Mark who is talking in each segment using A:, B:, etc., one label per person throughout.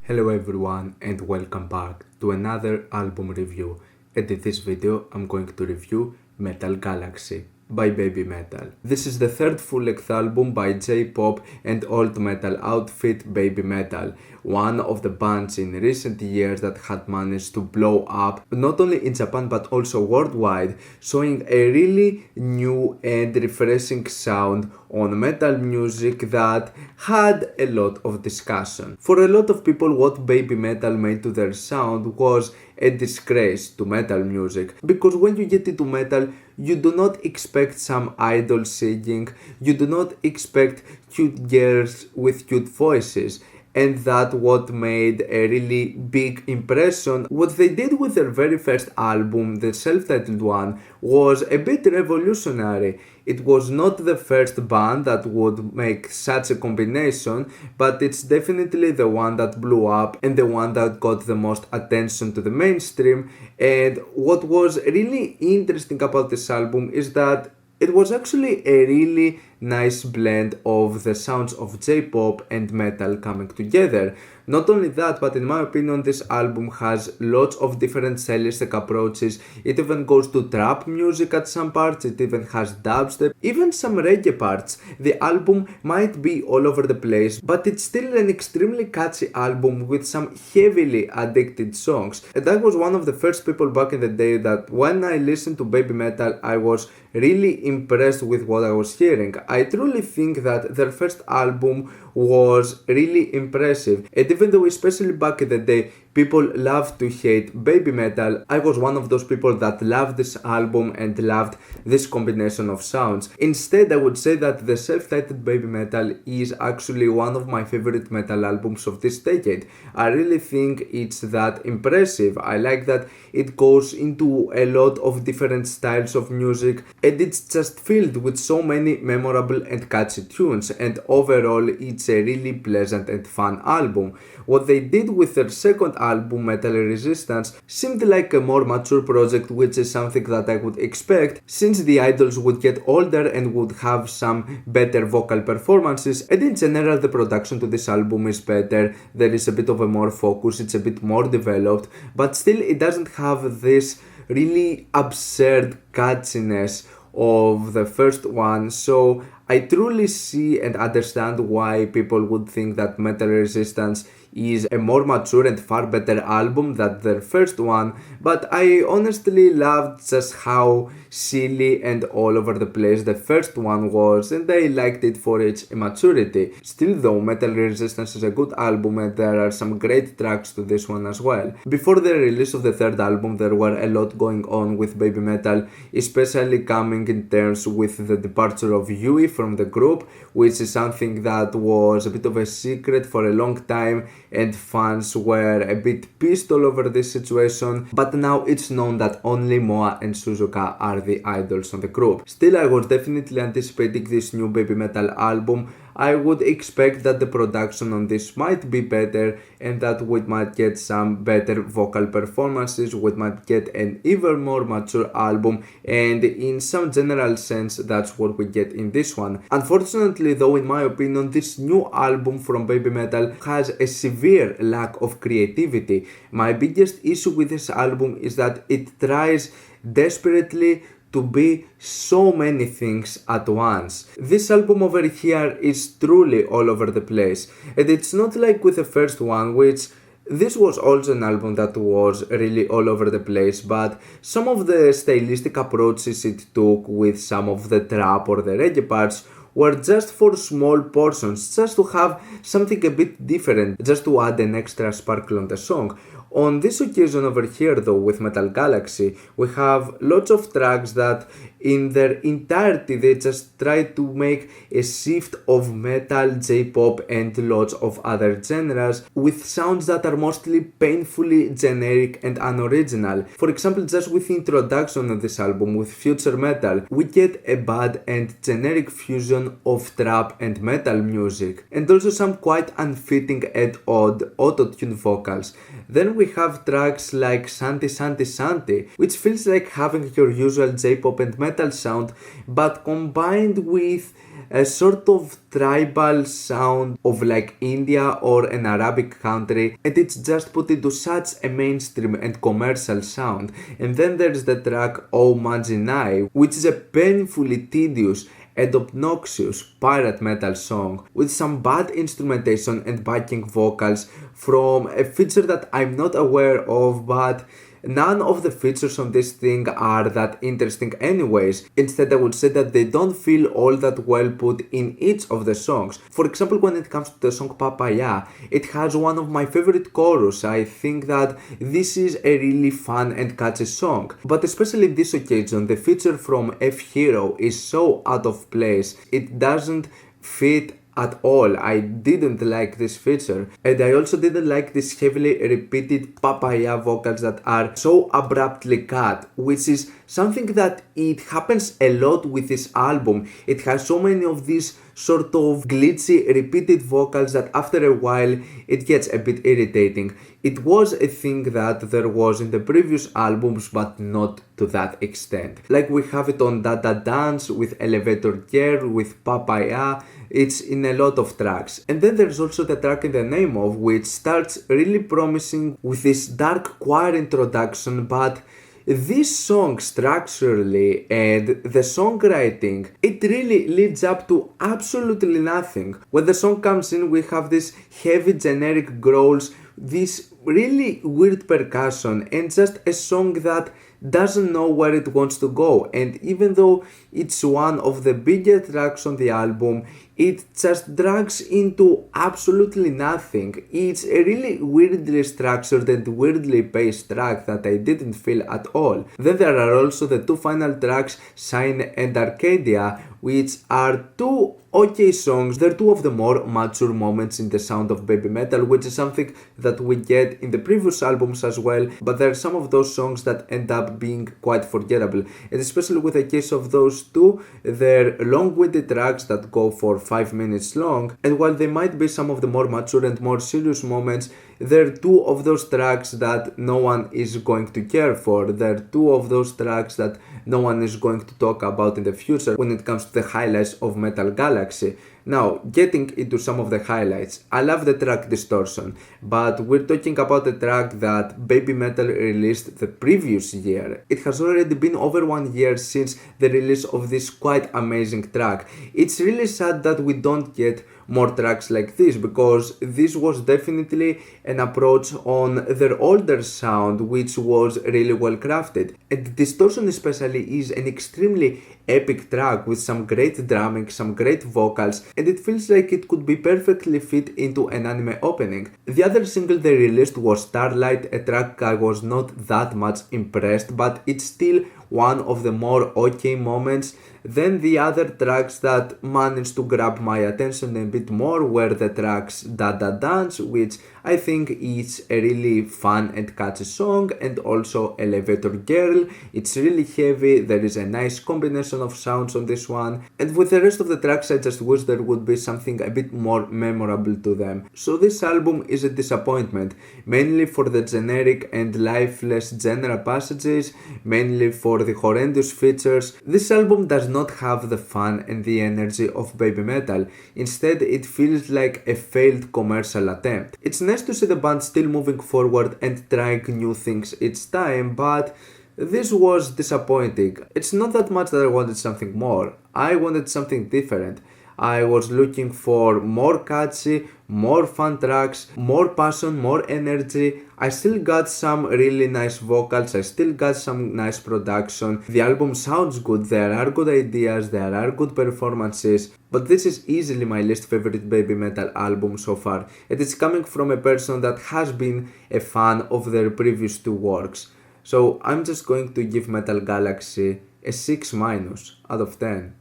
A: Hello everyone and welcome back to another album review, and in this video I'm going to review Metal Galaxy by Babymetal. This is the third full-length album by J-pop and old metal outfit Babymetal, one of the bands in recent years that had managed to blow up not only in Japan but also worldwide, showing a really new and refreshing sound on metal music that had a lot of discussion. For a lot of people, what Babymetal made to their sound was a disgrace to metal music, because when you get into metal you do not expect some idol singing, you do not expect cute girls with cute voices, and that what made a really big impression. What they did with their very first album, the self-titled one, was a bit revolutionary. It was not the first band that would make such a combination, but it's definitely the one that blew up and the one that got the most attention to the mainstream. And what was really interesting about this album is that it was actually a really nice blend of the sounds of J-pop and metal coming together. Not only that, but in my opinion this album has lots of different stylistic approaches. It even goes to trap music at some parts, it even has dubstep, even some reggae parts. The album might be all over the place, but it's still an extremely catchy album with some heavily addicted songs. And I was one of the first people back in the day that when I listened to Babymetal I was really impressed with what I was hearing. I truly think that their first album was really impressive, and even though especially back in the day people love to hate Babymetal, I was one of those people that loved this album and loved this combination of sounds. Instead, I would say that the self-titled Babymetal is actually one of my favorite metal albums of this decade. I really think it's that impressive. I like that it goes into a lot of different styles of music, and it's just filled with so many memorable and catchy tunes, and overall it's a really pleasant and fun album. What they did with their second album, Metal Resistance, seemed like a more mature project, which is something that I would expect since the idols would get older and would have some better vocal performances, and in general the production to this album is better. There is a bit of a more focus, it's a bit more developed, but still it doesn't have this really absurd catchiness of the first one. So I truly see and understand why people would think that Metal Resistance is a more mature and far better album than their first one, but I honestly loved just how silly and all over the place the first one was, and I liked it for its immaturity. Still though, Metal Resistance is a good album and there are some great tracks to this one as well. Before the release of the third album there were a lot going on with Babymetal, especially coming in terms with the departure of Yui from the group, which is something that was a bit of a secret for a long time, and fans were a bit pissed all over this situation, but now it's known that only Moa and Suzuka are the idols on the group. Still, I was definitely anticipating this new Babymetal album. I would expect that the production on this might be better and that we might get some better vocal performances, we might get an even more mature album, and in some general sense that's what we get in this one. Unfortunately though, in my opinion, this new album from Babymetal has a severe lack of creativity. My biggest issue with this album is that it tries desperately to be so many things at once. This album over here is truly all over the place, and it's not like with the first one, which this was also an album that was really all over the place, but some of the stylistic approaches it took with some of the trap or the reggae parts were just for small portions, just to have something a bit different, just to add an extra sparkle on the song. On this occasion over here though, with Metal Galaxy, we have lots of tracks that in their entirety they just try to make a shift of metal, J-pop and lots of other genres with sounds that are mostly painfully generic and unoriginal. For example, just with the introduction of this album with Future Metal, we get a bad and generic fusion of trap and metal music, and also some quite unfitting and odd auto-tune vocals. Then we we have tracks like Santi Santi Santi, which feels like having your usual J-pop and metal sound, but combined with a sort of tribal sound of like India or an Arabic country, and it's just put into such a mainstream and commercial sound. And then there's the track Oh MAJINAI, which is a painfully tedious and obnoxious pirate metal song with some bad instrumentation and backing vocals from a feature that I'm not aware of, but none of the features on this thing are that interesting anyways. Instead, I would say that they don't feel all that well put in each of the songs. For example, when it comes to the song Papaya, it has one of my favorite chorus. I think that this is a really fun and catchy song. But especially this occasion, the feature from F-Hero is so out of place. It doesn't fit at all. I didn't like this feature, and I also didn't like this heavily repeated papaya vocals that are so abruptly cut, which is something that it happens a lot with this album. It has so many of these sort of glitchy repeated vocals that after a while it gets a bit irritating. It was a thing that there was in the previous albums, but not to that extent. Like we have it on Dada Dance with Elevator Girl, with Papaya. It's in a lot of tracks. And then there's also the track in the name of, which starts really promising with this dark choir introduction, but this song structurally and the songwriting, it really leads up to absolutely nothing. When the song comes in, we have this heavy generic growls, this really weird percussion, and just a song that doesn't know where it wants to go. And even though it's one of the bigger tracks on the album, it just drags into absolutely nothing. It's a really weirdly structured and weirdly paced track that I didn't feel at all. Then there are also the two final tracks, Shine and Arcadia, which are two okay songs. They're two of the more mature moments in the sound of Babymetal, which is something that we get in the previous albums as well, but there are some of those songs that end up being quite forgettable. And especially with the case of those two, they're long-winded tracks that go for 5 minutes long, and while they might be some of the more mature and more serious moments, they're two of those tracks that no one is going to care for. They're two of those tracks that no one is going to talk about in the future when it comes to the highlights of Metal Galaxy. Now, getting into some of the highlights, I love the track Distortion, but we're talking about a track that Babymetal released the previous year. It has already been over 1 year since the release of this quite amazing track. It's really sad that we don't get more tracks like this, because this was definitely an approach on their older sound, which was really well crafted. And Distortion especially is an extremely epic track with some great drumming, some great vocals, and it feels like it could be perfectly fit into an anime opening. The other single they released was Starlight, a track I was not that much impressed, but it's still one of the more okay moments. Then the other tracks that managed to grab my attention a bit more were the tracks Dada Dance, which I think is a really fun and catchy song, and also Elevator Girl. It's really heavy, there is a nice combination of sounds on this one, and with the rest of the tracks I just wish there would be something a bit more memorable to them. So this album is a disappointment, mainly for the generic and lifeless general passages, mainly for the horrendous features. This album does not have the fun and the energy of Babymetal. Instead, it feels like a failed commercial attempt. It's nice to see the band still moving forward and trying new things each time, but this was disappointing. It's not that much that I wanted something more. I wanted something different. I was looking for more catchy, more fun tracks, more passion, more energy. I still got some really nice vocals, I still got some nice production. The album sounds good, there are good ideas, there are good performances, but this is easily my least favorite Babymetal album so far. It is coming from a person that has been a fan of their previous two works. So I'm just going to give Metal Galaxy a 6- out of 10.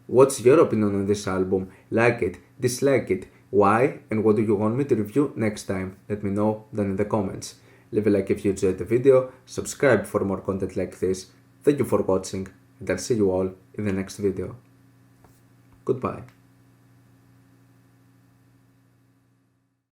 A: What's your opinion on this album? Like it, dislike it, why, and what do you want me to review next time? Let me know down in the comments. Leave a like if you enjoyed the video, subscribe for more content like this. Thank you for watching, and I'll see you all in the next video. Goodbye.